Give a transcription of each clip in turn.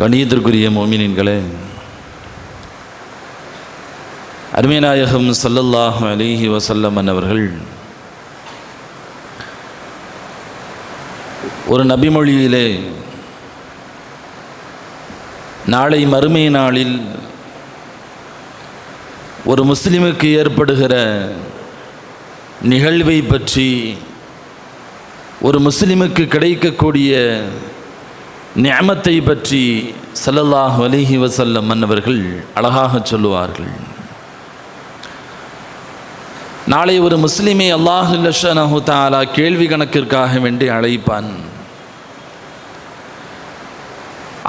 கணியத்திற்குரிய மோமினின்களே, அருமைநாயகம் ஸல்லல்லாஹு அலைஹி வஸல்லம் அவர்கள் ஒரு நபிமொழியிலே நாளை மறுமை நாளில் ஒரு முஸ்லிமுக்கு ஏற்படுகிற நிகழ்வை பற்றி, ஒரு முஸ்லிமுக்கு கிடைக்கக்கூடிய நிஅமத்தை பற்றி ஸல்லல்லாஹு அலைஹி வஸல்லம் அவர்கள் அழகாக சொல்லுவார்கள். நாளை ஒரு முஸ்லிமை அல்லாஹ் ஸுப்ஹானஹு தஆலா கேள்வி கணக்கிற்காக வேண்டி அழைப்பான்.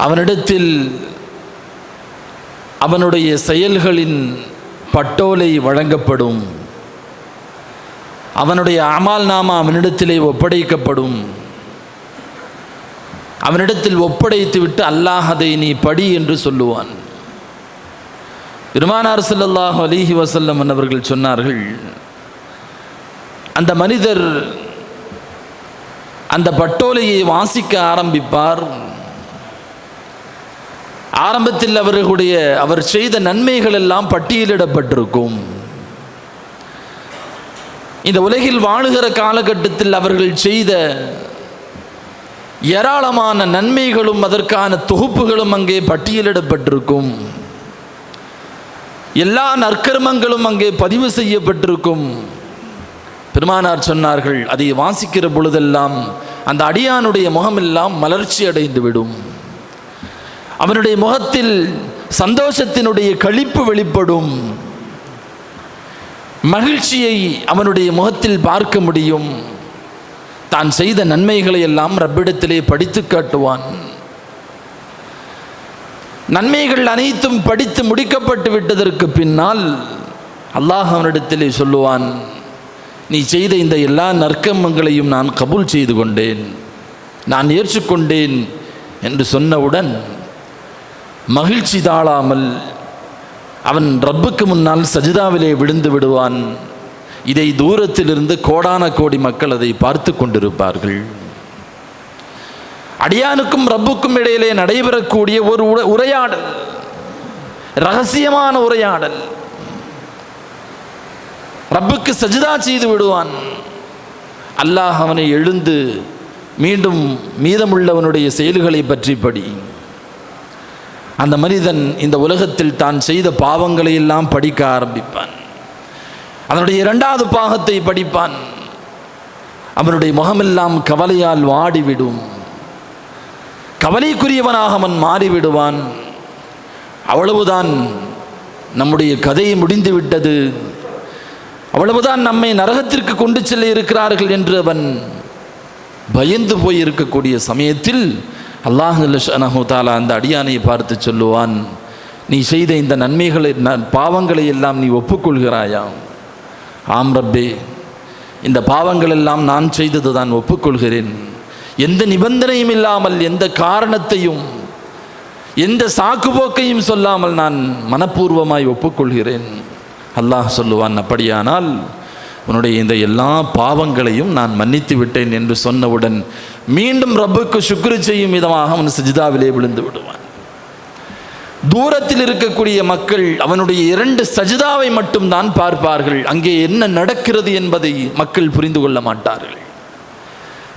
அவனிடத்தில் அவனுடைய செயல்களின் பட்டோலை வழங்கப்படும். அவனுடைய அமால் நாமா அவனிடத்திலே ஒப்படைக்கப்படும். அவனிடத்தில் ஒப்படைத்து விட்டு அல்லாஹ் அதை நீ படி என்று சொல்லுவான். பெருமானார் ஸல்லல்லாஹு அலைஹி வஸல்லம் அவர்கள் சொன்னார்கள், அந்த மனிதர் அந்த பட்டோலையை வாசிக்க ஆரம்பிப்பார். ஆரம்பத்தில் அவர் செய்த நன்மைகள் எல்லாம் பட்டியலிடப்பட்டிருக்கும். இந்த உலகில் வாழுகிற காலகட்டத்தில் அவர்கள் செய்த ஏராளமான நன்மைகளும் அதற்கான தொகுப்புகளும் அங்கே பட்டியலிடப்பட்டிருக்கும். எல்லா நற்கர்மங்களும் அங்கே பதிவு செய்யப்பட்டிருக்கும். பெருமானார் சொன்னார்கள், அதை வாசிக்கிற பொழுதெல்லாம் அந்த அடியானுடைய முகமெல்லாம் மலர்ச்சி அடைந்து விடும். அவனுடைய முகத்தில் சந்தோஷத்தினுடைய களிப்பு வெளிப்படும். மகிழ்ச்சியை அவனுடைய முகத்தில் பார்க்க முடியும். தான் செய்த நன்மைகளை எல்லாம் ரப்பிடத்திலே படித்து காட்டுவான். நன்மைகள் அனைத்தும் படித்து முடிக்கப்பட்டு விட்டதற்கு பின்னால் அல்லாஹ் அவனிடத்திலே சொல்லுவான், நீ செய்த இந்த எல்லா நற்கர்மங்களையும் நான் கபூல் செய்து கொண்டேன், நான் ஏற்றுக்கொண்டேன் என்று சொன்னவுடன் மகிழ்ச்சி தாழாமல் அவன் ரப்புக்கு முன்னால் சஜிதாவிலே விழுந்து விடுவான். இதை தூரத்திலிருந்து கோடான கோடி மக்கள் அதை பார்த்து கொண்டிருப்பார்கள். அடியானுக்கும் ரப்புக்கும் இடையிலே நடைபெறக்கூடிய ஒரு உரையாடல், ரகசியமான உரையாடல். ரப்புக்கு சஜிதா செய்து விடுவான். அல்லாஹ் அவனை எழுந்து மீண்டும் மீதமுள்ளவனுடைய செயல்களை பற்றி படி. அந்த மனிதன் இந்த உலகத்தில் தான் செய்த பாவங்களை எல்லாம் படிக்க ஆரம்பிப்பான். அதனுடைய இரண்டாவது பாகத்தை படிப்பான். அவனுடைய முகமெல்லாம் கவலையால் வாடிவிடும். கவலைக்குரியவனாக அவன் மாறிவிடுவான். அவ்வளவுதான், நம்முடைய கதை முடிந்து விட்டது, அவ்வளவுதான், நம்மை நரகத்திற்கு கொண்டு செல்ல இருக்கிறார்கள் என்று அவன் பயந்து போய் இருக்கக்கூடிய சமயத்தில் அல்லாஹ் ஸுப்ஹானஹு தஆலா அந்த அடியானை பார்த்து சொல்லுவான், நீ செய்த இந்த நன்மைகளை பாவங்களை எல்லாம் நீ ஒப்புக்கொள்கிறாயா? ஆம் ரப்பே, இந்த பாவங்கள் எல்லாம் நான் செய்தது தான் ஒப்புக்கொள்கிறேன். எந்த நிபந்தனையும் இல்லாமல், எந்த காரணத்தையும், எந்த சாக்குப்போக்கையும் சொல்லாமல் நான் மனப்பூர்வமாய் ஒப்புக்கொள்கிறேன். அல்லாஹ் சொல்லுவான், அப்படியானால் உன்னுடைய இந்த எல்லா பாவங்களையும் நான் மன்னித்து விட்டேன் என்று சொன்னவுடன் மீண்டும் ரப்புக்கு சுக்ரு செய்யும் விதமாக அவன் சஜிதாவிலே விழுந்து விடுவான். தூரத்தில் இருக்கக்கூடிய மக்கள் அவனுடைய 2 சஜிதாவை மட்டும்தான் பார்ப்பார்கள். அங்கே என்ன நடக்கிறது என்பதை மக்கள் புரிந்து கொள்ள மாட்டார்கள்.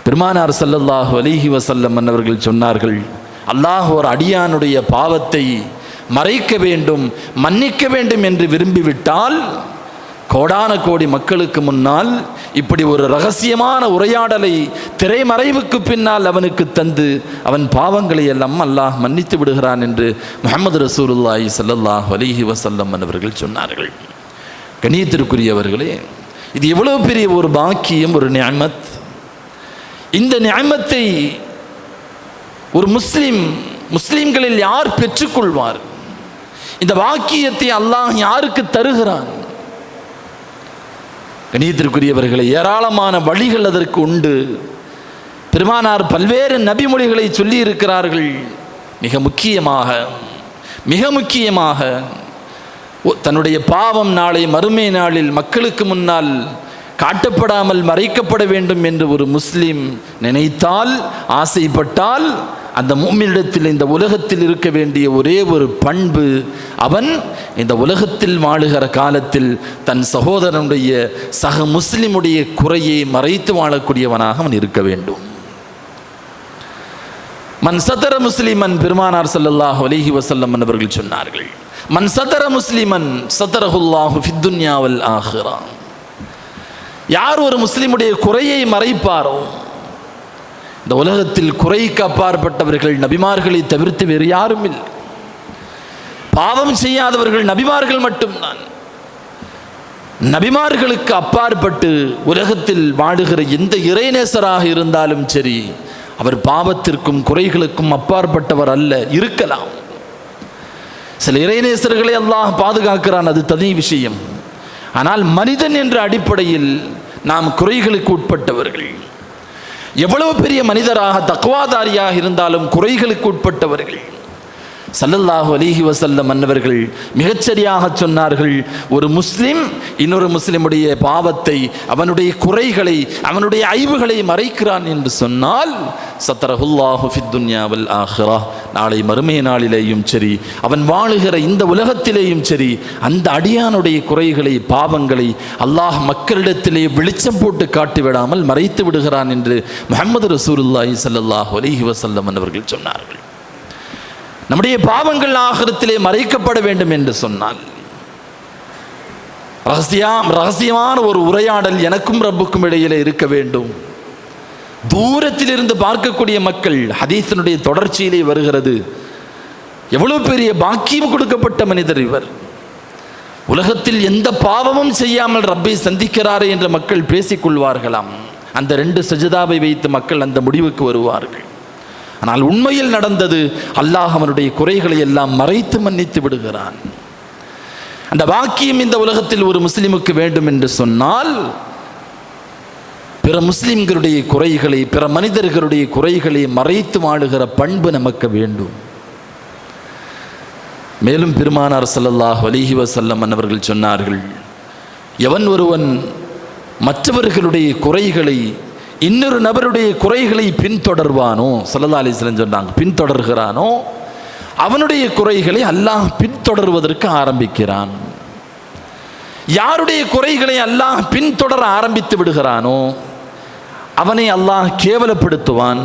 பெருமானார் ஸல்லல்லாஹு அலைஹி வஸல்லம் அவர்கள் சொன்னார்கள், அல்லாஹ் ஒரு அடியானுடைய பாவத்தை மறைக்க வேண்டும், மன்னிக்க வேண்டும் என்று விரும்பிவிட்டால் கோடான கோடி மக்களுக்கு முன்னால் இப்படி ஒரு ரகசியமான உரையாடலை திரைமறைவுக்கு பின்னால் அவனுக்கு தந்து அவன் பாவங்களை எல்லாம் அல்லாஹ் மன்னித்து விடுகிறான் என்று முஹம்மது ரசூலுல்லாஹி ஸல்லல்லாஹு அலைஹி வஸல்லம் அவர்கள் சொன்னார்கள். கண்ணியத்திற்குரியவர்களே, இது எவ்வளவு பெரிய ஒரு பாக்கியம், ஒரு நிஅமத். இந்த நிஅமத்தை ஒரு முஸ்லிம்களில் யார் பெற்றுக்கொள்வார்? இந்த பாக்கியத்தை அல்லாஹ் யாருக்கு தருகிறான்? கண்ணியத்திற்குரியவர்களை, ஏராளமான வழிகள் அதற்கு உண்டு. பெருமானார் பல்வேறு நபிமொழிகளை சொல்லி இருக்கிறார்கள். மிக முக்கியமாக தன்னுடைய பாவம் நாளை மறுமை நாளில் மக்களுக்கு முன்னால் காட்டப்படாமல் மறைக்கப்பட வேண்டும் என்று ஒரு முஸ்லிம் நினைத்தால், ஆசைப்பட்டால் அந்த முஃமினிடத்தில் இந்த உலகத்தில் இருக்க வேண்டிய ஒரே ஒரு பண்பு, அவன் இந்த உலகத்தில் வாழுகிற காலத்தில் தன் சகோதரனுடைய சக முஸ்லிமுடைய குறையை மறைத்து வாழக்கூடியவனாக அவன் இருக்க வேண்டும். மன் சதர முஸ்லிமன், பெருமானார் ஸல்லல்லாஹு அலைஹி வஸல்லம் அவர்கள் சொன்னார்கள், மன் சதர முஸ்லிமன் சதரஹுல்லாஹு ஃபித் துன்யா வல் ஆখিরা. யார் ஒரு முஸ்லிமுடைய குறையை மறைப்பாரோ, இந்த உலகத்தில் குறைக்கு அப்பாற்பட்டவர்கள் நபிமார்களை தவிர்த்து வேறு யாரும் இல்லை. பாவம் செய்யாதவர்கள் நபிமார்கள் மட்டும்தான். நபிமார்களுக்கு அப்பாற்பட்டு உலகத்தில் வாழுகிற எந்த இறைநேசராக இருந்தாலும் சரி, அவர் பாவத்திற்கும் குறைகளுக்கும் அப்பாற்பட்டவர் அல்ல. இருக்கலாம், சில இறைநேசர்களை அல்லாஹ் பாதுகாக்கிறான், அது தனி விஷயம். ஆனால் மனிதன் என்ற அடிப்படையில் நாம் குறைகளுக்கு உட்பட்டவர்கள். எவ்வளவு பெரிய மனிதராக தக்வாதாரியாக இருந்தாலும் குறைகளுக்கு உட்பட்டவர்கள். ஸல்லல்லாஹு அலைஹி வஸல்லம் அன்னவர்கள் மிகச்சரியாக சொன்னார்கள், ஒரு முஸ்லிம் இன்னொரு முஸ்லிமுடைய பாவத்தை, அவனுடைய குறைகளை, அவனுடைய ஐவுகளை மறைக்கிறான் என்று சொன்னால் சத்தரஹுல்லாஹு ஃபித் துன்யா வல் ஆখিরা, நாளை மறுமை நாளிலேயும் சரி, அவன் வாழுகிற இந்த உலகத்திலேயும் சரி, அந்த அடியானுடைய குறைகளை, பாவங்களை அல்லாஹ் மக்களிடத்திலே வெளிச்சம் போட்டு காட்டிவிடாமல் மறைத்து விடுகிறான் என்று முஹம்மது ரசூலுல்லாஹி ஸல்லல்லாஹு அலைஹி வஸல்லம் அன்னவர்கள் சொன்னார்கள். நம்முடைய பாவங்கள் ஆகிரத்திலே மறைக்கப்பட வேண்டும் என்று சொன்னால் ரகசியமான ஒரு உரையாடல் எனக்கும் ரப்புக்கும் இடையிலே இருக்க வேண்டும். தூரத்தில் இருந்து பார்க்கக்கூடிய மக்கள், ஹதீஸினுடைய தொடர்ச்சியிலே வருகிறது, எவ்வளவு பெரிய பாக்கியம் கொடுக்கப்பட்ட மனிதர் இவர், உலகத்தில் எந்த பாவமும் செய்யாமல் ரப்பை சந்திக்கிறாரே என்று மக்கள் பேசிக்கொள்வார்களாம். அந்த 2 சஜதாவை வைத்து மக்கள் அந்த முடிவுக்கு வருவார்கள். ஆனால் உண்மையில் நடந்தது, அல்லாஹ் அவனுடைய குறைகளை எல்லாம் மறைத்து மன்னித்து விடுகிறான். அந்த வாக்கியம் இந்த உலகத்தில் ஒரு முஸ்லிமுக்கு வேண்டும் என்று சொன்னால், பிற முஸ்லிம்களுடைய குறைகளை, பிற மனிதர்களுடைய குறைகளை மறைத்து வாழுகிற பண்பு நமக்கு வேண்டும். மேலும் பெருமானார் ஸல்லல்லாஹு அலைஹி வஸல்லம் அவர்கள் சொன்னார்கள், எவன் ஒருவன் மற்றவர்களுடைய குறைகளை, இன்னொரு நபருடைய குறைகளை பின்தொடர்வானோ, ஸல்லல்லாஹு அலைஹி வஸல்லம் சொன்னாங்க, பின்தொடர்கிறானோ, அவனுடைய குறைகளை அல்லாஹ் பின்தொடர்வதற்கு ஆரம்பிக்கிறான். யாருடைய குறைகளை அல்லாஹ் பின்தொடர ஆரம்பித்து விடுகிறானோ அவனை அல்லாஹ் கேவலப்படுத்துவான்.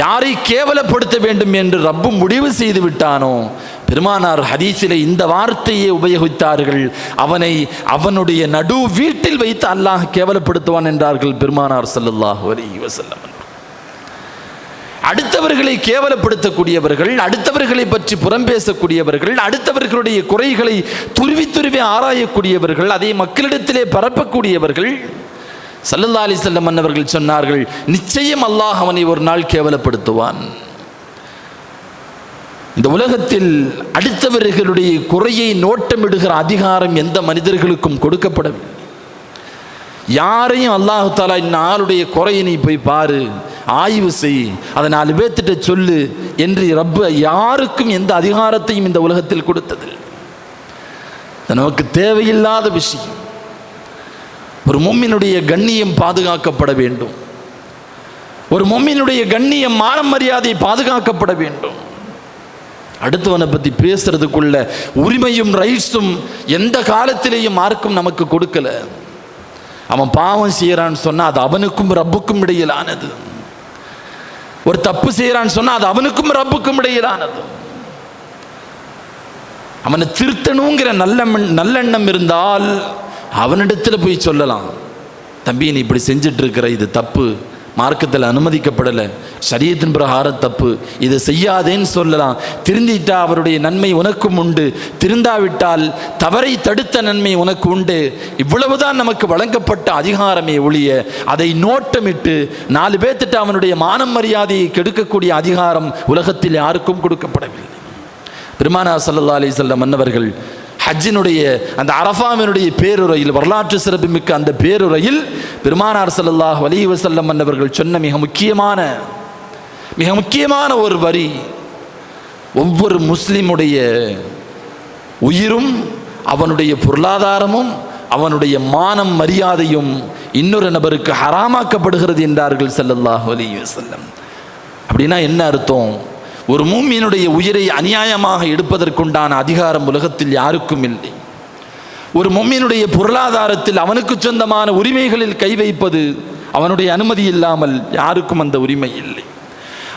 யாரை கேவலப்படுத்த வேண்டும் என்று ரப்பு முடிவு செய்து விட்டானோ, பெருமானார் ஹதீஸிலே இந்த வார்த்தையை உபயோகித்தார்கள், அவனை அவனுடைய நடு வீட்டில் வைத்து அல்லாஹ் கேவலப்படுத்துவான் என்றார்கள் பெருமானார் ஸல்லல்லாஹு அலைஹி வஸல்லம். அடுத்தவர்களை கேவலப்படுத்தக்கூடியவர்கள், அடுத்தவர்களை பற்றி புறம் பேசக்கூடியவர்கள், அடுத்தவர்களுடைய குறைகளை துருவி துருவி ஆராயக்கூடியவர்கள், அதை மக்களிடத்திலே பரப்பக்கூடியவர்கள், ஸல்லல்லாஹு அலைஹி வஸல்லம் அவர்கள் சொன்னார்கள், நிச்சயம் அல்லாஹ் அவனை ஒரு நாள் கேவலப்படுத்துவான். இந்த உலகத்தில் அடுத்தவர்களுடைய குறையை நோட்டமிடுகிற அதிகாரம் எந்த மனிதர்களுக்கும் கொடுக்கப்படவில்லை. யாரையும் அல்லாஹ் தஆலா இந்த ஆளுடைய குறையை நீ போய் பாரு, ஆய்வு செய், அதை 4 பேர்த்திட்ட சொல்லு என்று ரப்பு யாருக்கும் எந்த அதிகாரத்தையும் இந்த உலகத்தில் கொடுத்ததில்லை. நமக்கு தேவையில்லாத விஷயம். ஒரு முஃமினுடைய கண்ணியம் பாதுகாக்கப்பட வேண்டும். ஒரு முஃமினுடைய கண்ணியம், மான மரியாதை பாதுகாக்கப்பட வேண்டும். அடுத்தவனை பற்றி பேசுறதுக்குள்ள உரிமையும் ரைட்ஸும் எந்த காலத்திலேயும் மார்க்கும் நமக்கு கொடுக்கல. அவன் பாவம் செய்யறான்னு சொன்னா அது அவனுக்கும் ரப்புக்கும் இடையிலானது. ஒரு தப்பு செய்யறான்னு சொன்னா அது அவனுக்கும் ரப்புக்கும் இடையிலானது. அவனை திருத்தணுங்கிற நல்லெண்ணம் இருந்தால் அவனிடத்தில் போய் சொல்லலாம், தம்பி நீ இப்படி செஞ்சிட்டு இருக்கிற, இது தப்பு, மார்க்கத்தில் அனுமதிக்கப்படலை, ஷரியத்தின் பிரகாரம் தப்பு, இதை செய்யாதேன்னு சொல்லலாம். திருந்திட்டா அவருடைய நன்மை உனக்கும் உண்டு, திருந்தாவிட்டால் தவறை தடுத்த நன்மை உனக்கு உண்டு. இவ்வளவுதான் நமக்கு வழங்கப்பட்ட அதிகாரமே ஒழிய அதை நோட்டமிட்டு 4 பேர்த்திட்ட அவனுடைய மானம் மரியாதையை கெடுக்கக்கூடிய அதிகாரம் உலகத்தில் யாருக்கும் கொடுக்கப்படவில்லை. பெருமானார் ஸல்லல்லாஹு அலைஹி வஸல்லம் மன்னவர்கள் ஹஜ்ஜினுடைய அந்த அரஃபாவினுடைய பேருரையில், வரலாற்று சிறப்புமிக்க அந்த பேருரையில் பெருமானார் ஸல்லல்லாஹு அலைஹி வஸல்லம் மன்னவர்கள் சொன்ன மிக முக்கியமான ஒரு வரி, ஒவ்வொரு முஸ்லிமுடைய உயிரும் அவனுடைய பொருளாதாரமும் அவனுடைய மானம் மரியாதையும் இன்னொரு நபருக்கு ஹராமாக்கப்படுகிறது என்றார்கள் ஸல்லல்லாஹு அலைஹி வஸல்லம். அப்படின்னா என்ன அர்த்தம்? ஒரு மூமியினுடைய உயிரை அநியாயமாக எடுப்பதற்குண்டான அதிகாரம் உலகத்தில் யாருக்கும் இல்லை. ஒரு மூமியினுடைய பொருளாதாரத்தில் அவனுக்கு சொந்தமான உரிமைகளில் கை வைப்பது அவனுடைய அனுமதி இல்லாமல் யாருக்கும் அந்த உரிமை இல்லை.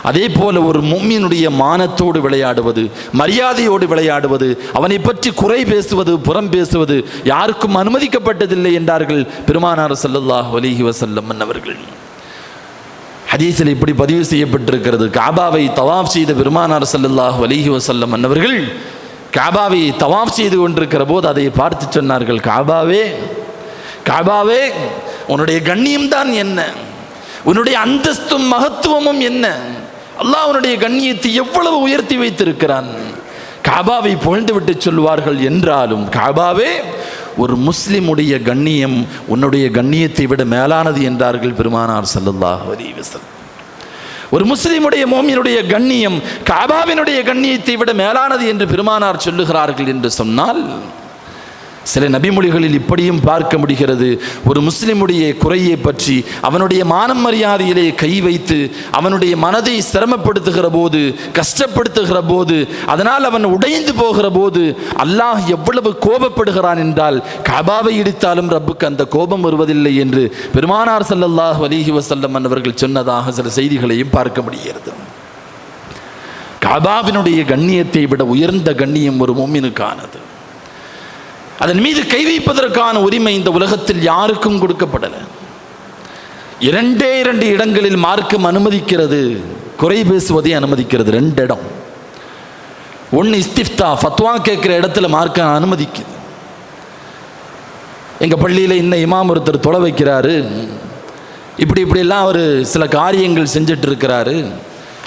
அதே போல ஒரு மூமியினுடைய மானத்தோடு விளையாடுவது, மரியாதையோடு விளையாடுவது, அவனை பற்றி குறை பேசுவது, புறம் பேசுவது யாருக்கும் அனுமதிக்கப்பட்டதில்லை என்றார்கள் பெருமானார் ஸல்லல்லாஹு அலைஹி வஸல்லம் அவர்கள். ஹதீஸில் இப்படி பதிவு செய்யப்பட்டிருக்கிறது. காபாவை தவாஃப் செய்த பெருமானார் ஸல்லல்லாஹு அலைஹி வஸல்லம் அவர்கள் காபாவை தவாஃப் செய்து கொண்டிருக்கிற போது அதை பார்த்து சொன்னார்கள், காபாவே காபாவே, உன்னுடைய கண்ணியம் தான் என்ன, உன்னுடைய அந்தஸ்தும் மகத்துவமும் என்ன, அல்லாஹ் உன்னுடைய கண்ணியத்தை எவ்வளவு உயர்த்தி வைத்திருக்கிறான். காபாவை புகழ்ந்து விட்டு சொல்வார்கள். என்றாலும் காபாவே, ஒரு முஸ்லிமுடைய கண்ணியம் உன்னுடைய கண்ணியத்தை விட மேலானது என்றார்கள் பெருமானார் ஸல்லல்லாஹு அலைஹி வஸல்லம். ஒரு முஸ்லிமுடைய மோமினுடைய கண்ணியம் காபாவினுடைய கண்ணியத்தை விட மேலானது என்று பெருமானார் சொல்லுகிறார்கள் என்று சொன்னால், சில நபிமொழிகளில் இப்படியும் பார்க்க முடிகிறது. ஒரு முஸ்லிமுடைய குறையை பற்றி, அவனுடைய மானம் மரியாதையிலே கை வைத்து அவனுடைய மனதை சிரமப்படுத்துகிற போது, கஷ்டப்படுத்துகிற போது, அதனால் அவன் உடைந்து போகிற போது அல்லாஹ் எவ்வளவு கோபப்படுகிறான் என்றால், காபாவை இடித்தாலும் ரப்புக்கு அந்த கோபம் வருவதில்லை என்று பெருமானார் ஸல்லல்லாஹு அலைஹி வஸல்லம் அவர்கள் சொன்னதாக சில செய்திகளையும் பார்க்க முடிகிறது. காபாவினுடைய கண்ணியத்தை விட உயர்ந்த கண்ணியம் ஒரு முஃமினுக்கானது. அதன் மீது கை வைப்பதற்கான உரிமை இந்த உலகத்தில் யாருக்கும் கொடுக்கப்படலை. 2 இடங்களில் மார்க்கம் அனுமதிக்கிறது, குறை பேசுவதை அனுமதிக்கிறது. 2 இடம். ஒன்று இஸ்திஃப்தா, ஃபத்வா கேட்குற இடத்துல மார்க்கம் அனுமதிக்குது. எங்கள் பள்ளியில் இன்னும் இமாம் ஒருத்தர் தொலை வைக்கிறாரு, இப்படிலாம் அவர் சில காரியங்கள் செஞ்சுட்டு இருக்கிறாரு,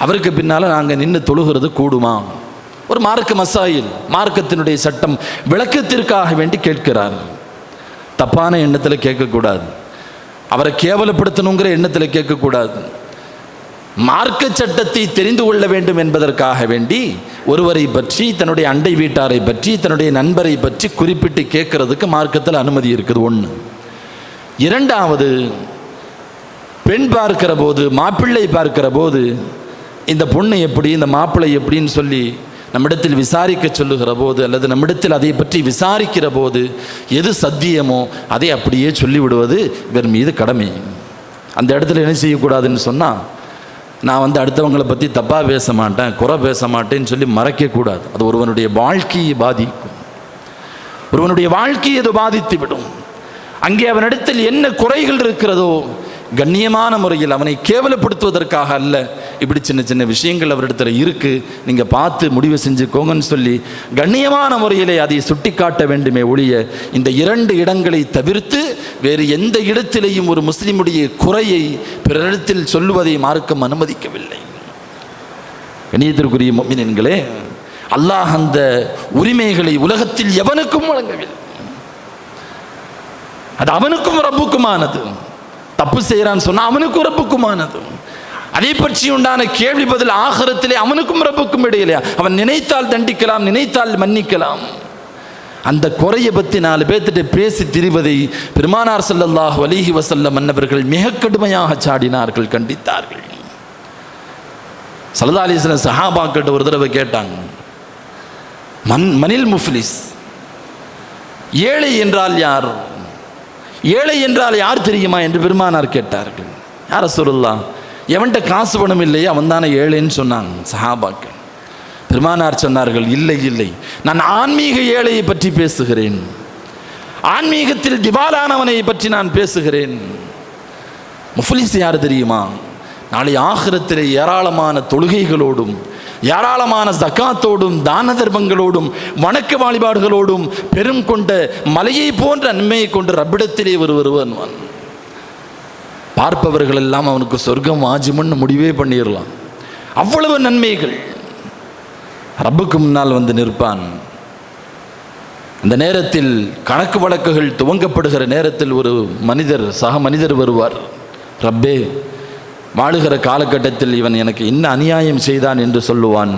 அவருக்கு பின்னால் நாங்கள் நின்று தொழுகிறது கூடுமா? ஒரு மார்க்க மசாயில், மார்க்கத்தினுடைய சட்டம் விளக்கத்திற்காக வேண்டி கேட்கிறார். தப்பான எண்ணத்தில் கேட்கக்கூடாது, அவரை கேவலப்படுத்தணுங்கிற எண்ணத்தில் கேட்கக்கூடாது. மார்க்க சட்டத்தை தெரிந்து கொள்ள வேண்டும் என்பதற்காக வேண்டி ஒருவரை பற்றி, தன்னுடைய அண்டை வீட்டாரை பற்றி, தன்னுடைய நண்பரை பற்றி குறிப்பிட்டு கேட்கறதுக்கு மார்க்கத்தில் அனுமதி இருக்குது. 1. 2வது, பெண் பார்க்கிற போது, மாப்பிள்ளை பார்க்கிற போது, இந்த பொண்ணு எப்படி, இந்த மாப்பிள்ளை எப்படின்னு சொல்லி நம்மிடத்தில் விசாரிக்க சொல்லுகிற போது, அல்லது நம்மிடத்தில் அதை பற்றி விசாரிக்கிற போது எது சத்தியமோ அதை அப்படியே சொல்லிவிடுவது இவர் மீது கடமை. அந்த இடத்துல என்ன செய்யக்கூடாதுன்னு சொன்னால், நான் அடுத்தவங்களை பற்றி தப்பாக பேச மாட்டேன், குறை பேச மாட்டேன்னு சொல்லி மறைக்கக்கூடாது. அது ஒருவனுடைய வாழ்க்கையை பாதிக்கும். ஒருவனுடைய வாழ்க்கையை அது பாதித்து விடும். அங்கே அவனிடத்தில் என்ன குறைகள் இருக்கிறதோ, கண்ணியமான முறையில் அவனை கேவலப்படுத்துவதற்காக அல்ல, இப்படி சின்ன விஷயங்கள் அவரிடத்தில் இருக்குது, நீங்கள் பார்த்து முடிவு செஞ்சுக்கோங்கன்னு சொல்லி கண்ணியமான முறையிலே அதை சுட்டி காட்ட வேண்டுமே ஒழிய, இந்த 2 இடங்களை தவிர்த்து வேறு எந்த இடத்திலேயும் ஒரு முஸ்லிமுடைய குறையை பிறரிடத்தில் சொல்லுவதை மார்க்கம் அனுமதிக்கவில்லை. கண்ணியத்திற்குரிய முஃமினீன்களே, அல்லாஹ் அந்த உரிமைகளை உலகத்தில் எவனுக்கும் வழங்கவில்லை. அது அவனுக்கும் ரப்புக்குமானது. தப்பு செய்கிறான்னு சொன்னால் அவனுக்கும் ரப்புக்குமானது. அதை பற்றி உண்டான கேள்வி பதில் ஆகிரத்திலே அவனுக்கும் ரப்புக்கும் இடையிலே. அவன் நினைத்தால் தண்டிக்கலாம், நினைத்தால் மன்னிக்கலாம். அந்த குறையை பற்றி 4 பேர்த்திட்ட பேசி திரிவதை பெருமானார் ஸல்லல்லாஹு அலைஹி வஸல்லம் அவர்கள் மிக கடுமையாக சாடினார்கள், கண்டித்தார்கள். ஸல்லல்லாஹு அலைஹி வஸல்லம் சஹாபாக்கிட்ட ஒரு தடவை கேட்டாங்க, மனில் முஃப்லிஸ், ஏழை என்றால் யார், ஏழை என்றால் யார் தெரியுமா என்று பெருமானார் கேட்டார்கள். யார் ரசூலுல்லாஹ், எவன்கிட்ட காசு பணம் இல்லையே அவன் தானே ஏழைன்னு சொன்னாங்க சஹாபாக்கள். பெருமானார் சொன்னார்கள், இல்லை, நான் ஆன்மீக ஏழையை பற்றி பேசுகிறேன், ஆன்மீகத்தில் திவாலானவனை பற்றி நான் பேசுகிறேன். முஃப்லிஸ் யார் தெரியுமா? நாளை ஆகிரத்திலே ஏராளமான தொழுகைகளோடும், ஏராளமான ஜக்காத்தோடும், தான தர்மங்களோடும், வணக்க வழிபாடுகளோடும் பெரும் கொண்ட மலையை போன்ற நன்மையை கொண்டு ரப்பிடத்திலே வருவன். பார்ப்பவர்கள் எல்லாம் அவனுக்கு சொர்க்கம் வாஜிபுன்னு முடிவே பண்ணிடலாம். அவ்வளவு நன்மைகள். ரப்புக்கு முன்னால் வந்து நிற்பான். அந்த நேரத்தில் கணக்கு வழக்குகள் துவங்கப்படுகிற நேரத்தில் ஒரு மனிதர், சக மனிதர் வருவார். ரப்பே, வாழுகிற காலகட்டத்தில் இவன் எனக்கு என்ன அநியாயம் செய்தான் என்று சொல்லுவான்.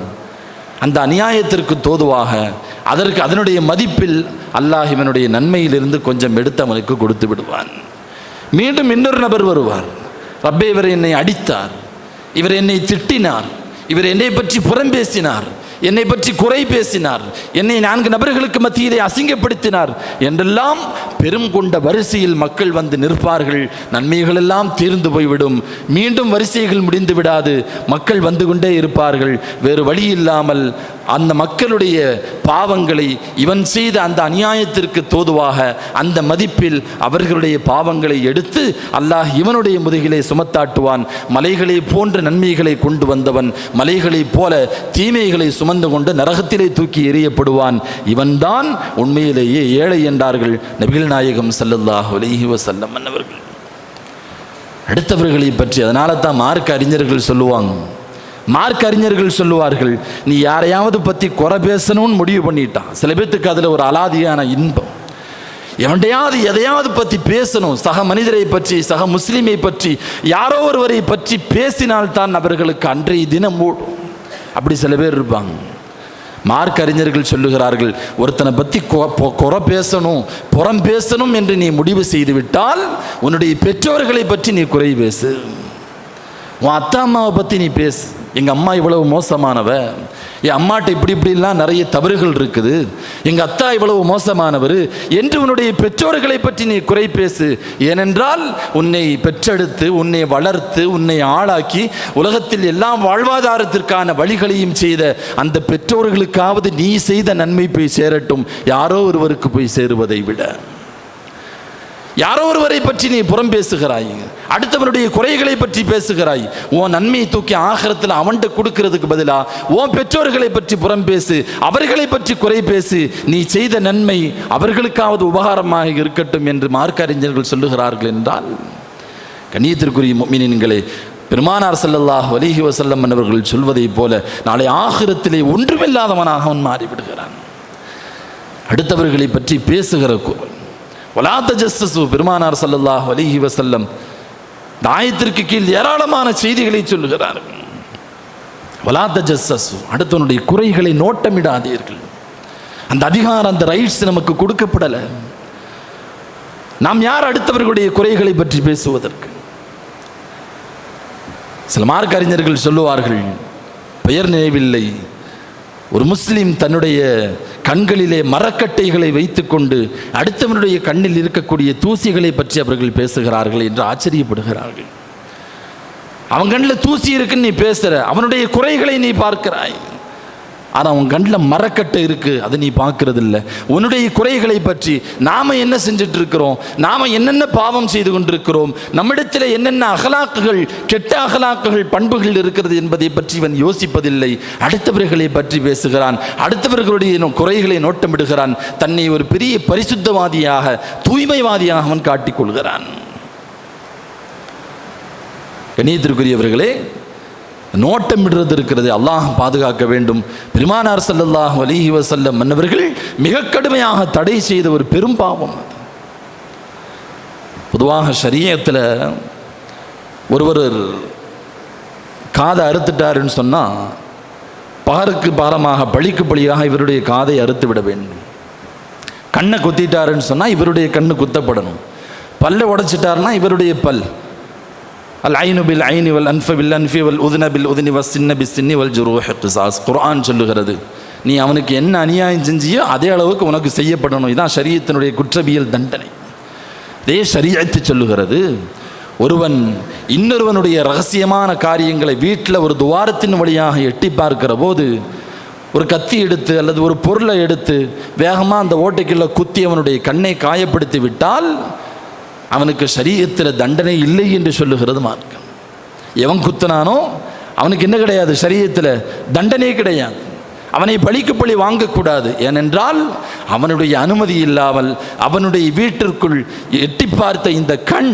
அந்த அநியாயத்திற்கு தோதுவாக அதனுடைய மதிப்பில் அல்லாஹ் இவனுடைய நன்மையிலிருந்து கொஞ்சம் எடுத்து அவனுக்கு கொடுத்து விடுவான். மீண்டும் இன்னொரு நபர் வருவார். ரப்பே, இவர் என்னை அடித்தார், இவர் என்னை திட்டினார், இவர் என்னை பற்றி புறம் பேசினார், என்னை பற்றி குறை பேசினார், என்னை 4 நபர்களுக்கு மத்தியிலே அசிங்கப்படுத்தினார் என்றெல்லாம் பெரும் கொண்ட வரிசையில் மக்கள் வந்து நிற்பார்கள். நன்மைகள் எல்லாம் தீர்ந்து போய்விடும், மீண்டும் வரிசைகள் முடிந்து விடாது, மக்கள் வந்து கொண்டே இருப்பார்கள். வேறு வழி இல்லாமல் அந்த மக்களுடைய பாவங்களை இவன் செய்த அந்த அநியாயத்திற்கு தோதுவாக அந்த மதிப்பில் அவர்களுடைய பாவங்களை எடுத்து அல்லாஹ் இவனுடைய முதுகிலே சுமத்தாட்டுவான். மலைகளை போன்ற நன்மைகளை கொண்டு வந்தவன் மலைகளைப் போல தீமைகளை சுமந்து கொண்டு நரகத்திலே தூக்கி எறியப்படுவான். இவன்தான் உண்மையிலேயே ஏழை என்றார்கள் நபிகள் நாயகம் ஸல்லல்லாஹு அலைஹி வஸல்லம் அவர்கள். அடுத்தவர்களை பற்றி அதனால தான் மார்க்க அறிஞர்கள் சொல்லுவார்கள், நீ யாரையாவது பற்றி குறை பேசணும்னு முடிவு பண்ணிட்டான். சில பேர்த்துக்கு அதில் ஒரு அலாதியான இன்பம். எவண்டையாவது எதையாவது பற்றி பேசணும், சக மனிதரை பற்றி, சக முஸ்லீமை பற்றி, யாரோ ஒருவரை பற்றி பேசினால்தான் அவர்களுக்கு அன்றைய தினம் ஓடும். அப்படி சில பேர் இருப்பாங்க. மார்க்க அறிஞர்கள் சொல்லுகிறார்கள், ஒருத்தனை பற்றி குறை பேசணும், புறம் பேசணும் என்று நீ முடிவு செய்துவிட்டால் உன்னுடைய பெற்றோர்களை பற்றி நீ குறை பேசு. உன் அத்தா அம்மாவை பற்றி நீ பேசு. எங்கள் அம்மா இவ்வளவு மோசமானவ, என் அம்மாட்ட இப்படிலாம் நிறைய தவறுகள் இருக்குது, எங்கள் அத்தா இவ்வளவு மோசமானவர் என்று உன்னுடைய பெற்றோர்களை பற்றி நீ குறை பேசு. ஏனென்றால் உன்னை பெற்றெடுத்து, உன்னை வளர்த்து, உன்னை ஆளாக்கி உலகத்தில் எல்லா வாழ்வாதாரத்திற்கான வழிகளையும் செய்த அந்த பெற்றோர்களுக்காவது நீ செய்த நன்மை போய் சேரட்டும், யாரோ ஒருவருக்கு போய் சேருவதை விட. யாரோ ஒருவரை பற்றி நீ புறம் பேசுகிறாய், அடுத்தவனுடைய குறைகளை பற்றி பேசுகிறாய். உன் நன்மையை தூக்கி ஆகிரத்தில் அவன்கிட்ட கொடுக்கிறதுக்கு பதிலா உன் பெற்றோர்களை பற்றி புறம் பேசு, அவர்களை பற்றி குறை பேசு. நீ செய்த நன்மை அவர்களுக்காவது உபகாரமாக இருக்கட்டும் என்று மார்க்க அறிஞர்கள் சொல்லுகிறார்கள் என்றால், கண்ணியத்திற்குரிய முஃமினீன்களே, பெருமானார் ஸல்லல்லாஹு அலைஹி வஸல்லம் அவர்கள் சொல்வதைப் போல நாளை ஆகிரத்திலே ஒன்றுமில்லாதவனாக அவன் மாறிவிடுகிறான். அடுத்தவர்களை பற்றி பேசுகிற வலா தஜஸ்ஸஸு, பெருமானார் ஸல்லல்லாஹு அலைஹி வஸல்லம் இந்த ஆயத்திற்கு கீழ் ஏராளமான செய்திகளை சொல்லுகிறார்கள். வலா தஜஸ்ஸஸு, அடுத்தவனுடைய குறைகளை நோட்டமிடாதீர்கள். அந்த அதிகாரம், அந்த ரைட்ஸ் நமக்கு கொடுக்கப்படலை. நாம் யார் அடுத்தவர்களுடைய குறைகளை பற்றி பேசுவதற்கு? சில மார்க்க அறிஞர்கள் சொல்லுவார்கள், பெயர் நினைவில்லை, ஒரு முஸ்லிம் தன்னுடைய கண்களிலே மரக்கட்டைகளை வைத்துக்கொண்டு அடுத்தவனுடைய கண்ணில் இருக்கக்கூடிய தூசிகளை பற்றி அவர்கள் பேசுகிறார்கள் என்று ஆச்சரியப்படுகிறார்கள். அவன் கண்ணில் தூசி இருக்குன்னு நீ பேசுற, அவனுடைய குறைகளை நீ பார்க்கிறாய், ஆனால் அவன் கண்ணில் மரக்கட்டை இருக்கு, அதை நீ பார்க்கறது இல்லை. உன்னுடைய குறைகளை பற்றி நாம என்ன செஞ்சுட்டு இருக்கிறோம், நாம என்னென்ன பாவம் செய்து கொண்டிருக்கிறோம், நம்மிடத்தில் என்னென்ன அகலாக்குகள், கெட்ட அகலாக்குகள், பண்புகள் இருக்கிறது என்பதை பற்றி இவன் யோசிப்பதில்லை. அடுத்தவர்களை பற்றி பேசுகிறான், அடுத்தவர்களுடைய குறைகளை நோட்டமிடுகிறான். தன்னை ஒரு பெரிய பரிசுத்தவாதியாக, தூய்மைவாதியாக அவன் காட்டிக்கொள்கிறான். கண்ணியத்திற்குரியவர்களே, நோட்டமிடுறது இருக்கிறது, அல்லாஹ் பாதுகாக்க வேண்டும். பெருமானார் ஸல்லல்லாஹு அலைஹி வஸல்லம் மன்னவர்கள் மிக கடுமையாக தடை செய்த ஒரு பெரும் பாவம் அது. பொதுவாக ஷரியத்தில் ஒருவர் காதை அறுத்துட்டாருன்னு சொன்னால் பாருக்கு பாரமாக, பழிக்கு பழியாக இவருடைய காதை அறுத்து விட வேண்டும். கண்ணை குத்திட்டாருன்னு சொன்னால் இவருடைய கண்ணு குத்தப்படணும். பல்லை உடைச்சிட்டாருன்னா இவருடைய பல். அல் ஐனு பில் ஐனி வல் அன்ஃப பில் அன்ஃபி வல் உதுன பில் உதுனி வஸ் சின்ன பிஸ் சின்னி வல் ஜுரூஹ் கிஸாஸ். குர்ஆன் சொல்லுகிறது, நீ அவனுக்கு என்ன அநியாயம் செஞ்சியோ அதே அளவுக்கு உனக்கு செய்யப்படணும். இதுதான் ஷரியத்தினுடைய குற்றவியல் தண்டனை. இதே ஷரியத்து சொல்லுகிறது, ஒருவன் இன்னொருவனுடைய ரகசியமான காரியங்களை வீட்டில் ஒரு துவாரத்தின் வழியாக எட்டி பார்க்கிற போது ஒரு கத்தி எடுத்து அல்லது ஒரு பொருளை எடுத்து வேகமாக அந்த ஓட்டைக்குள்ள குத்தி அவனுடைய கண்ணை காயப்படுத்தி விட்டால் அவனுக்கு ஷரியத்தில் தண்டனை இல்லை என்று சொல்லுகிறது மார்க்கம். எவன் குத்தினானோ அவனுக்கு என்ன கிடையாது, ஷரியத்தில் தண்டனை கிடையாது. அவனை பழிக்கு பழி வாங்கக்கூடாது. ஏனென்றால் அவனுடைய அனுமதி இல்லாமல் அவனுடைய வீட்டிற்குள் எட்டி பார்த்த இந்த கண்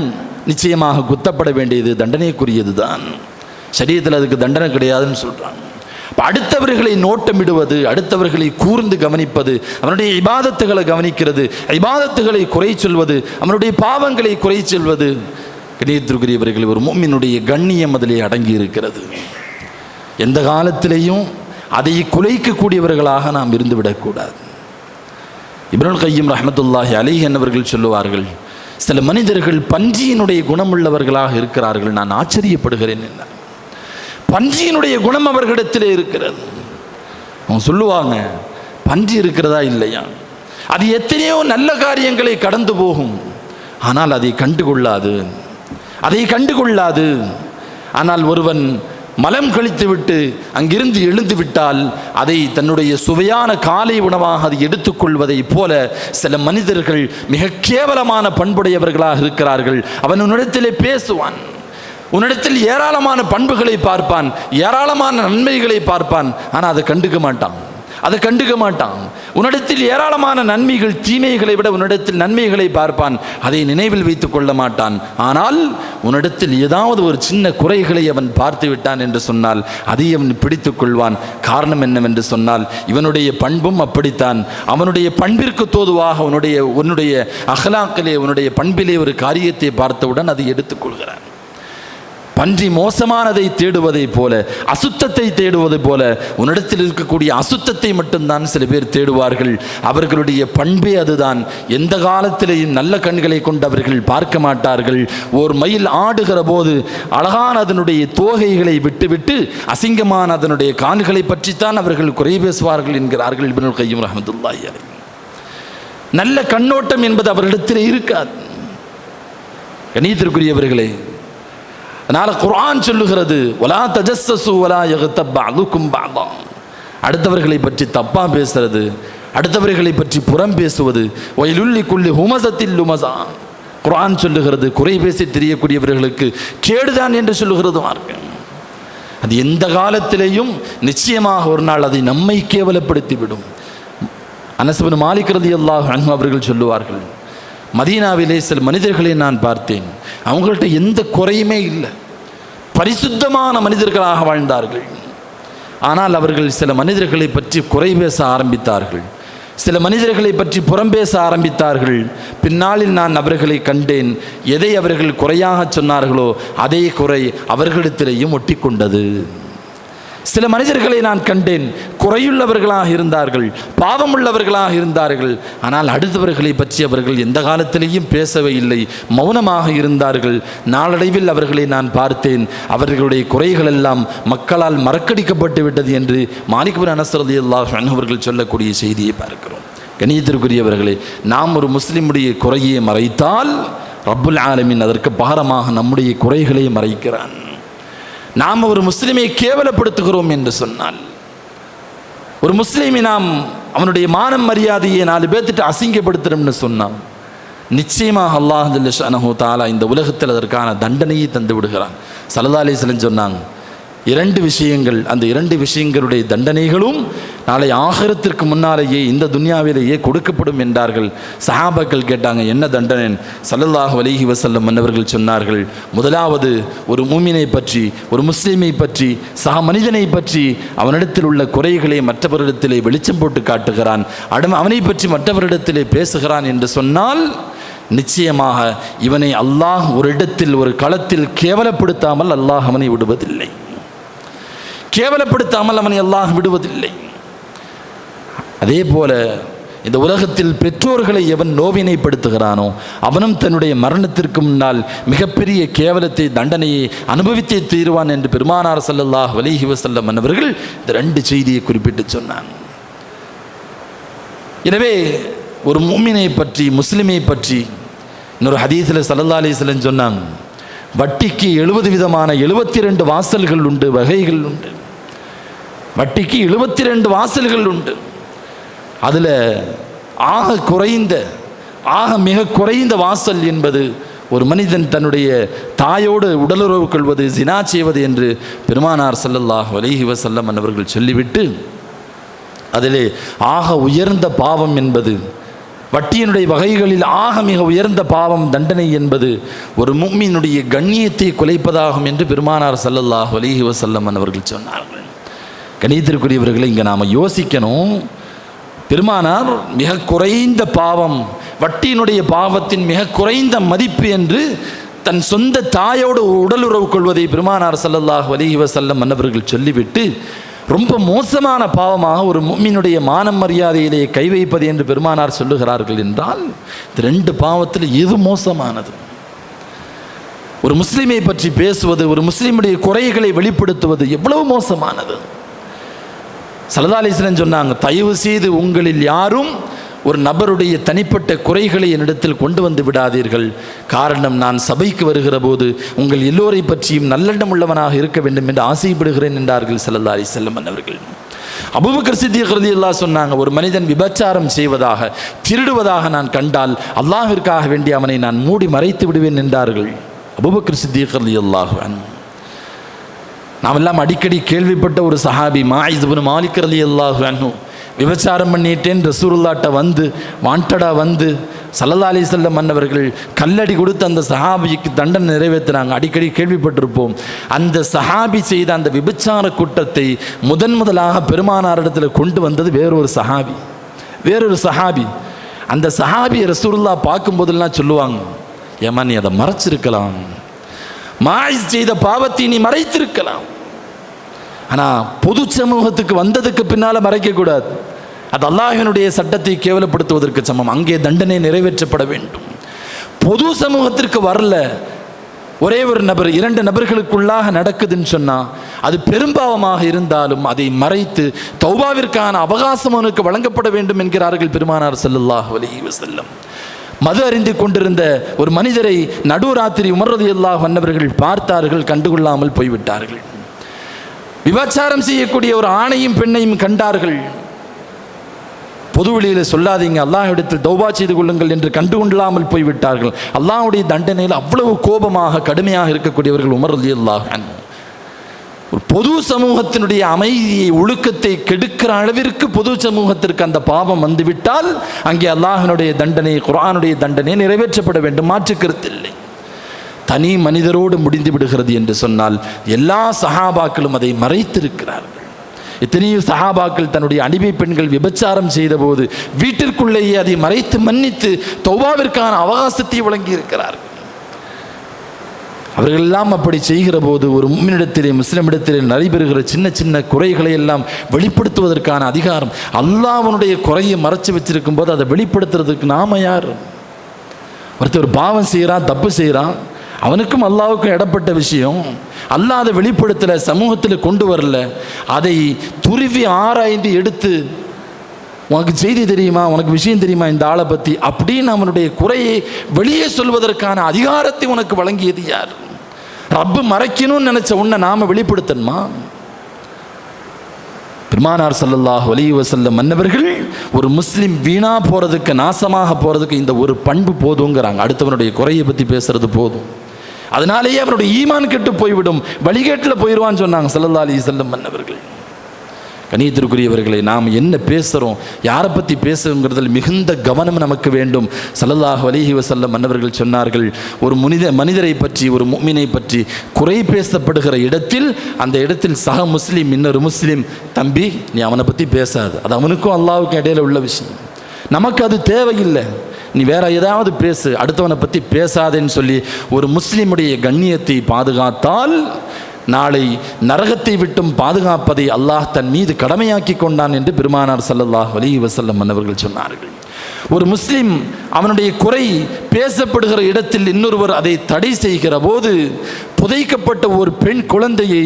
நிச்சயமாக குத்தப்பட வேண்டியது, தண்டனைக்குரியது தான். ஷரியத்தில் அதுக்கு தண்டனை கிடையாதுன்னு சொல்கிறாங்க. அடுத்தவர்களை நோட்டமிடுவது, அடுத்தவர்களை கூர்ந்து கவனிப்பது, அவனுடைய இபாதத்துகளை கவனிக்கிறது, இபாதத்துகளை குறை சொல்வது, அவனுடைய பாவங்களை குறை சொல்வது, கண்ணியத்திற்குரியவர்கள், ஒரு முஃமினுடைய கண்ணியம் அதிலே அடங்கி இருக்கிறது. எந்த காலத்திலேயும் அதை குலைக்கக்கூடியவர்களாக நாம் இருந்துவிடக்கூடாது. இப்னுல் கய்யிம் ரஹ்மத்துல்லாஹி அலைஹி என்பவர்கள் சொல்லுவார்கள், சில மனிதர்கள் பன்றியினுடைய குணமுள்ளவர்களாக இருக்கிறார்கள், நான் ஆச்சரியப்படுகிறேன் என்ன. பன்றியினுடைய குணம் அவர்களிடத்திலே இருக்கிறது. அவங்க சொல்லுவாங்க, பன்றி இருக்கிறதா இல்லையா, அது எத்தனையோ நல்ல காரியங்களை கடந்து போகும், ஆனால் அதை கண்டுகொள்ளாது. ஆனால் ஒருவன் மலம் கழித்துவிட்டு அங்கிருந்து எழுந்து விட்டால் அதை தன்னுடைய சுவையான காலை உணவாக அதை எடுத்துக்கொள்வதை போல சில மனிதர்கள் மிக கேவலமான பண்புடையவர்களாக இருக்கிறார்கள். அவன் உன்னிடத்திலே பேசுவான், உன்னிடத்தில் ஏராளமான பண்புகளை பார்ப்பான், ஏராளமான நன்மைகளை பார்ப்பான், ஆனால் அதை கண்டுக்க மாட்டான். உன்னிடத்தில் ஏராளமான நன்மைகள் தீமைகளை விட உன்னிடத்தில் நன்மைகளை பார்ப்பான், அதை நினைவில் வைத்துக் கொள்ள மாட்டான். ஆனால் உன்னிடத்தில் ஏதாவது ஒரு சின்ன குறைகளை அவன் பார்த்து விட்டான் என்று சொன்னால் அதை அவன் பிடித்துக் கொள்வான். காரணம் என்னவென்று சொன்னால் இவனுடைய பண்பும் அப்படித்தான். அவனுடைய பண்பிற்கு தோதுவாக உன்னுடைய அஹ்லாக்கிலே, உன்னுடைய பண்பிலே ஒரு காரியத்தை பார்த்தவுடன் அதை எடுத்துக்கொள்கிறான். பன்றி மோசமானதை தேடுவதை போல, அசுத்தத்தை தேடுவதை போல உன்னிடத்தில் இருக்கக்கூடிய அசுத்தத்தை மட்டும்தான் சில பேர் தேடுவார்கள். அவர்களுடைய பண்பே அதுதான். எந்த காலத்திலேயும் நல்ல கண்களை கொண்டு அவர்கள் பார்க்க மாட்டார்கள். ஓர் மயில் ஆடுகிற போது அழகான அதனுடைய தோகைகளை விட்டுவிட்டு அசிங்கமான அதனுடைய கால்களை பற்றித்தான் அவர்கள் குறை பேசுவார்கள் என்கிறார்கள் இப்னுல் கய்யிம் ரஹ்மத்துல்லாஹி அலைஹி. நல்ல கண்ணோட்டம் என்பது அவர்களிடத்தில் இருக்காது. கண்ணியத்திற்குரியவர்களே, அதனால் குர்ஆன் சொல்லுகிறது, வலா தஜஸ்ஸஸு வலா யக்தப் பஅதுக்கும் பஅதா. அடுத்தவர்களை பற்றி தப்பா பேசுறது, அடுத்தவர்களை பற்றி புறம் பேசுவது, வயலுல் லிகுல்லி ஹுமஸத்தில் லுமஸா. குர்ஆன் சொல்லுகிறது, குறை பேசி தெரியக்கூடியவர்களுக்கு கேடுதான் என்று சொல்லுகிறது மார்க்கம். அது எந்த காலத்திலேயும் நிச்சயமாக ஒரு நாள் அதை நம்மை கேவலப்படுத்திவிடும். அனஸ் இப்னு மாலிக் ரலியல்லாஹு அன்ஹு அவர்கள் சொல்லுவார்கள், மதீனாவிலே சில மனிதர்களை நான் பார்த்தேன், அவங்கள்ட்ட எந்த குறையுமே இல்லை, பரிசுத்தமான மனிதர்களாக வாழ்ந்தார்கள். ஆனால் அவர்கள் சில மனிதர்களை பற்றி குறை பேச ஆரம்பித்தார்கள், சில மனிதர்களை பற்றி புறம் பேச ஆரம்பித்தார்கள். பின்னாளில் நான் அவர்களை கண்டேன், எதை அவர்கள் குறையாக சொன்னார்களோ அதே குறை அவர்களிடத்திலேயும் ஒட்டி கொண்டது. சில மனிதர்களை நான் கண்டேன், குறையுள்ளவர்களாக இருந்தார்கள், பாவமுள்ளவர்களாக இருந்தார்கள், ஆனால் அடுத்தவர்களை பற்றி அவர்கள் எந்த காலத்திலேயும் பேசவே இல்லை, மௌனமாக இருந்தார்கள். நாளடைவில் அவர்களை நான் பார்த்தேன், அவர்களுடைய குறைகள் எல்லாம் மக்களால் மறக்கடிக்கப்பட்டு விட்டது என்று மாலிக் பின் அனஸ் ரலியல்லாஹு அன்ஹு அவர்கள் சொல்லக்கூடிய செய்தியை பார்க்கிறோம். கண்ணியத்திற்குரியவர்களே, நாம் ஒரு முஸ்லிமுடைய குறையை மறைத்தால் ரப்புல் ஆலமீன் அதற்கு பகரமாக நம்முடைய குறைகளை மறைக்கிறான். நாம் ஒரு முஸ்லிமை கேவலப்படுத்துகிறோம் என்று சொன்னால், ஒரு முஸ்லிமை நாம் அவனுடைய மானம் மரியாதையை 4 பேர்த்திட்டு அசிங்கப்படுத்துகிறோம்னு சொன்னால் நிச்சயமாக அல்லாஹ் ஜல்ல ஷஅனஹு தஆலா இந்த உலகத்தில் அதற்கான தண்டனையை தந்து விடுகிறான். ஸல்லல்லாஹு அலைஹி வஸல்லம் சொன்னாங்க, 2 விஷயங்கள், அந்த 2 விஷயங்களுடைய தண்டனைகளும் நாளை ஆகிரத்திற்கு முன்னாலேயே இந்த துன்யாவிலேயே கொடுக்கப்படும் என்றார்கள். சஹாபாக்கள் கேட்டாங்க, என்ன தண்டனை? ஸல்லல்லாஹு அலைஹி வஸல்லம் மன்னவர்கள் சொன்னார்கள், முதலாவது ஒரு மூமினை பற்றி, ஒரு முஸ்லீமை பற்றி, சக மனிதனை பற்றி அவனிடத்தில் உள்ள குறைகளை மற்றவரிடத்திலே வெளிச்சம் போட்டு காட்டுகிறான், அவனை பற்றி மற்றவரிடத்திலே பேசுகிறான் என்று சொன்னால் நிச்சயமாக இவனை அல்லாஹ் ஒரு இடத்தில், ஒரு களத்தில் கேவலப்படுத்தாமல் அல்லாஹ் அவனை விடுவதில்லை, கேவலப்படுத்தாமல் அவனை அல்லாஹ் விடுவதில்லை. அதே போல இந்த உலகத்தில் பெற்றோர்களை எவன் நோவினைப்படுத்துகிறானோ அவனும் தன்னுடைய மரணத்திற்கு முன்னால் மிகப்பெரிய கேவலத்தை, தண்டனையை அனுபவித்தே தீருவான் என்று பெருமானார் ஸல்லல்லாஹு அலைஹி வஸல்லம் அவர்கள் இந்த 2 செய்தியை குறிப்பிட்டு சொன்னாங்க. எனவே ஒரு முஃமினை பற்றி, முஸ்லிமை பற்றி இன்னொரு ஹதீஸில் ஸல்லல்லாஹு அலைஹி வஸல்லம் சொன்னாங்க, வட்டிக்கு 70 விதமான 72 வாசல்கள் உண்டு, வகைகள் உண்டு. வட்டிக்கு 72 வாசல்கள் உண்டு. அதில் மிக குறைந்த வாசல் என்பது ஒரு மனிதன் தன்னுடைய தாயோடு உடலுறவு கொள்வது, ஜினா செய்வது என்று பெருமானார் ஸல்லல்லாஹு அலைஹி வஸல்லம் அவர்கள் சொல்லிவிட்டு, அதிலே ஆக உயர்ந்த பாவம் என்பது, வட்டியினுடைய வகைகளில் மிக உயர்ந்த பாவம், தண்டனை என்பது ஒரு முஃமினுடைய கண்ணியத்தை குலைப்பதாகும் என்று பெருமானார் ஸல்லல்லாஹு அலைஹி வஸல்லம் அவர்கள் சொன்னார்கள். கணியத்திற்குரியவர்களை, இங்கே நாம் யோசிக்கணும், பெருமானார் மிக குறைந்த பாவம், வட்டியினுடைய பாவத்தின் மிக குறைந்த மதிப்பு என்று தன் சொந்த தாயோடு உடலுறவு கொள்வதை பெருமானார் ஸல்லல்லாஹு அலைஹி வஸல்லம் அவர்கள் சொல்லிவிட்டு, ரொம்ப மோசமான பாவமாக ஒரு முஃமினுடைய மானம் மரியாதையிலே கை வைப்பது என்று பெருமானார் சொல்லுகிறார்கள் என்றால், இந்த 2 பாவத்தில் எது மோசமானது? ஒரு முஸ்லிமை பற்றி பேசுவது, ஒரு முஸ்லிமுடைய குறைகளை வெளிப்படுத்துவது எவ்வளவு மோசமானது. ஸல்லல்லாஹு அலைஹி வஸல்லம் சொன்னாங்க, தயவு செய்து உங்களில் யாரும் ஒரு நபருடைய தனிப்பட்ட குறைகளை என்னிடத்தில் கொண்டு வந்து விடாதீர்கள். காரணம், நான் சபைக்கு வருகிற போது உங்கள் எல்லோரை பற்றியும் நல்லெண்ணம் உள்ளவனாக இருக்க வேண்டும் என்று ஆசைப்படுகிறேன் என்றார்கள் ஸல்லல்லாஹு அலைஹி வஸல்லம் அவர்கள். அபூபக்கர் சித்திக் ரலியல்லாஹு சொன்னாங்க, ஒரு மனிதன் விபச்சாரம் செய்வதாக, திருடுவதாக நான் கண்டால் அல்லாஹ்விற்காக வேண்டி அவனை நான் மூடி மறைத்து விடுவேன் என்றார்கள் அபூபக்கர் சித்திக் ரலியல்லாஹு அன்ஹு. நாம் எல்லாம் அடிக்கடி கேள்விப்பட்ட ஒரு சஹாபி மாயிஸ் இப்னு மாலிக் ரலியல்லாஹு அன்ஹு விபச்சாரம் பண்ணிட்டேன் ரசூலுல்லாஹ்ட்ட வந்து வாண்டடாக வந்து ஸல்லல்லாஹு அலைஹி வஸல்லம் மன்னவர்கள் கல்லடி கொடுத்து அந்த சஹாபிக்கு தண்டனை நிறைவேற்றினாங்க. அடிக்கடி கேள்விப்பட்டிருப்போம். அந்த சஹாபி செய்த அந்த விபச்சார குற்றத்தை முதலாக பெருமானாரிடத்தில் கொண்டு வந்தது வேறொரு சஹாபி. அந்த சஹாபியை ரசூலுல்லாஹ் பார்க்கும்போதெல்லாம் சொல்லுவாங்க, ஏமா நீ அதை மறைச்சிருக்கலாம், மாயிஸ் செய்த பாவத்தை நீ மறைத்திருக்கலாம், ஆனால் பொது சமூகத்துக்கு வந்ததுக்கு பின்னால் மறைக்கக்கூடாது. அது அல்லாஹ்வினுடைய சட்டத்தை கேவலப்படுத்துவதற்கு சமம். அங்கே தண்டனை நிறைவேற்றப்பட வேண்டும். பொது சமூகத்திற்கு வரல, ஒரே ஒரு நபர் 2 நபர்களுக்குள்ளாக நடக்குதுன்னு சொன்னால் அது பெரும்பாவமாக இருந்தாலும் அதை மறைத்து தௌபாவிற்கான அவகாசம் அவனுக்கு வழங்கப்பட வேண்டும் என்கிறார்கள் பெருமானார் ஸல்லல்லாஹு அலைஹி வஸல்லம். மது அருந்தி கொண்டிருந்த ஒரு மனிதரை நடுராத்திரி உமர் ரலியல்லாஹு அன்ஹு அவர்கள் பார்த்தார்கள், கண்டுகொள்ளாமல் போய்விட்டார்கள். விபச்சாரம் செய்யக்கூடிய ஒரு ஆணையும் பெண்ணையும் கண்டார்கள். பொதுவெளியில் சொல்லாதீங்க, அல்லாஹ்விடத்தில் தௌபா செய்து கொள்ளுங்கள் என்று கண்டுகொள்ளாமல் போய்விட்டார்கள். அல்லாஹ்வுடைய தண்டனையில் அவ்வளவு கோபமாக கடுமையாக இருக்கக்கூடியவர்கள் உமர் ரலியல்லாஹு அன்ஹு. ஒரு பொது சமூகத்தினுடைய அமைதியை, ஒழுக்கத்தை கெடுக்கிற அளவிற்கு பொது சமூகத்திற்கு அந்த பாவம் வந்துவிட்டால் அங்கே அல்லாஹ்வினுடைய தண்டனை, குர்ஆனுடைய தண்டனை நிறைவேற்றப்பட வேண்டும், மாற்றுக்கருத்தில்லை. தனி மனிதரோடு முடிந்து விடுகிறது என்று சொன்னால் எல்லா சஹாபாக்களும் அதை மறைத்திருக்கிறார்கள். எத்தனையோ சஹாபாக்கள் தன்னுடைய அடிமை பெண்கள் விபச்சாரம் செய்த போது வீட்டிற்குள்ளேயே அதை மறைத்து மன்னித்து தௌபாவிற்கான அவகாசத்தை வழங்கி இருக்கிறார்கள். அவர்கள் எல்லாம் அப்படி செய்கிற போது ஒரு முஸ்லிமிடத்திலே, முஸ்லிமிடத்திலே நடைபெறுகிற சின்ன சின்ன குறைகளை எல்லாம் வெளிப்படுத்துவதற்கான அதிகாரம், அல்லாஹ்வுடைய குறையை மறைச்சு வச்சிருக்கும் போது அதை வெளிப்படுத்துறதுக்கு நாம யார்? ஒருத்தர் பாவம் செய்கிறான், தப்பு செய்கிறான், அவனுக்கும் அல்லாஹ்வுக்கும் இடப்பட்ட விஷயம், அல்லாஹ் அதை வெளிப்படுத்தலை, சமூகத்தில் கொண்டு வரல, அதை துருவி ஆராய்ந்து எடுத்து உனக்கு செய்தி தெரியுமா, உனக்கு விஷயம் தெரியுமா இந்த ஆளை பற்றி அப்படின்னு அவனுடைய குறையை வெளியே சொல்வதற்கான அதிகாரத்தை உனக்கு வழங்கியது யார்? ரப்பு மறைக்கணும்னு நினைச்ச உன்னை நாம வெளிப்படுத்தணுமா? பெருமானார் ஸல்லல்லாஹு அலைஹி வஸல்லம் மன்னவர்கள் ஒரு முஸ்லிம் வீணா போறதுக்கு, நாசமாக போறதுக்கு இந்த ஒரு பண்பு போதுங்கிறாங்க. அடுத்தவனுடைய குறையை பற்றி பேசுறது போதும், அதனாலேயே அவனுடைய ஈமான் கெட்டு போய்விடும், வழிகேட்டில் போயிடுவான்னு சொன்னாங்க ஸல்லல்லாஹு அலைஹி வஸல்லம் மன்னவர்கள். கணியத்திற்குரியவர்களை, நாம் என்ன பேசுகிறோம், யாரை பற்றி பேசுங்கிறதில் மிகுந்த கவனம் நமக்கு வேண்டும். ஸல்லல்லாஹு அலைஹி வஸல்லம் மன்னவர்கள் சொன்னார்கள், ஒரு மனிதரை பற்றி, ஒரு முஃமினை பற்றி குறை பேசப்படுகிற இடத்தில், அந்த இடத்தில் சக முஸ்லீம் இன்னொரு முஸ்லீம், தம்பி நீ அவனை பற்றி பேசாது, அது அவனுக்கும் அல்லாஹ்வுக்கும் இடையில உள்ள விஷயம், நமக்கு அது தேவையில்லை, நீ வேற ஏதாவது பேசு, அடுத்தவனை பற்றி பேசாதேன்னு சொல்லி ஒரு முஸ்லீமுடைய கண்ணியத்தை பாதுகாத்தால் நாளை நரகத்தை விட்டும் பாதுகாப்பதை அல்லாஹ் தன் மீது கடமையாக்கி கொண்டான் என்று பெருமானார் ஸல்லல்லாஹு அலைஹி வஸல்லம் அவர்கள் சொன்னார்கள். ஒரு முஸ்லிம் அவனுடைய குறை பேசப்படுகிற இடத்தில் இன்னொருவர் அதை தடை செய்கிற போது புதைக்கப்பட்ட ஒரு பெண் குழந்தையை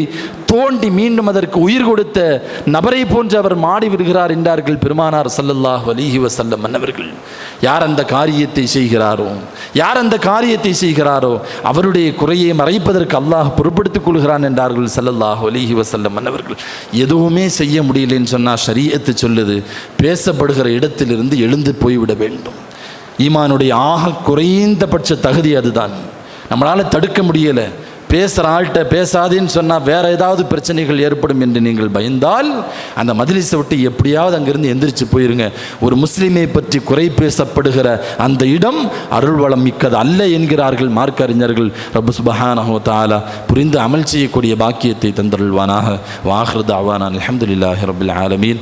தோண்டி மீண்டும் அதற்கு உயிர் கொடுத்த நபரை போன்று அவர் மாடி விடுகிறார் என்றார்கள் பெருமானார் ஸல்லல்லாஹு அலைஹி வஸல்லம் அவர்கள். யார் அந்த காரியத்தை செய்கிறாரோ அவருடைய குறையை மறைப்பதற்கு அல்லாஹ் பொறுப்படுத்திக் கொள்கிறான் என்றார்கள் ஸல்லல்லாஹு அலைஹி வஸல்லம் அவர்கள். எதுவுமே செய்ய முடியலன்னு சொன்னால் ஷரீஅத்து சொல்லுது, பேசப்படுகிற இடத்திலிருந்து எழுந்து போய்விட வேண்டும். ஈமானுடைய ஆக குறைந்தபட்ச தகுதி அதுதான். நம்மளால் தடுக்க முடியலை, பேசுகிற ஆள்கிட்ட பேசாதேன்னு சொன்னால் வேறு ஏதாவது பிரச்சனைகள் ஏற்படும் என்று நீங்கள் பயந்தால் அந்த மஜ்லிஸை விட்டு எப்படியாவது அங்கிருந்து எந்திரிச்சு போயிருங்க. ஒரு முஸ்லீமை பற்றி குறை பேசப்படுகிற அந்த இடம் அருள்வளம் மிக்கது அல்ல என்கிறார்கள் மார்க்க அறிஞர்கள். ரப்பு சுப்ஹானஹு வ தஆலா புரிந்து அமல் செய்யக்கூடிய பாக்கியத்தை தந்தருள்வானாக. வாஹிரு தஅவானா அல்ஹம்துலில்லாஹி ரப்பில் ஆலமீன்.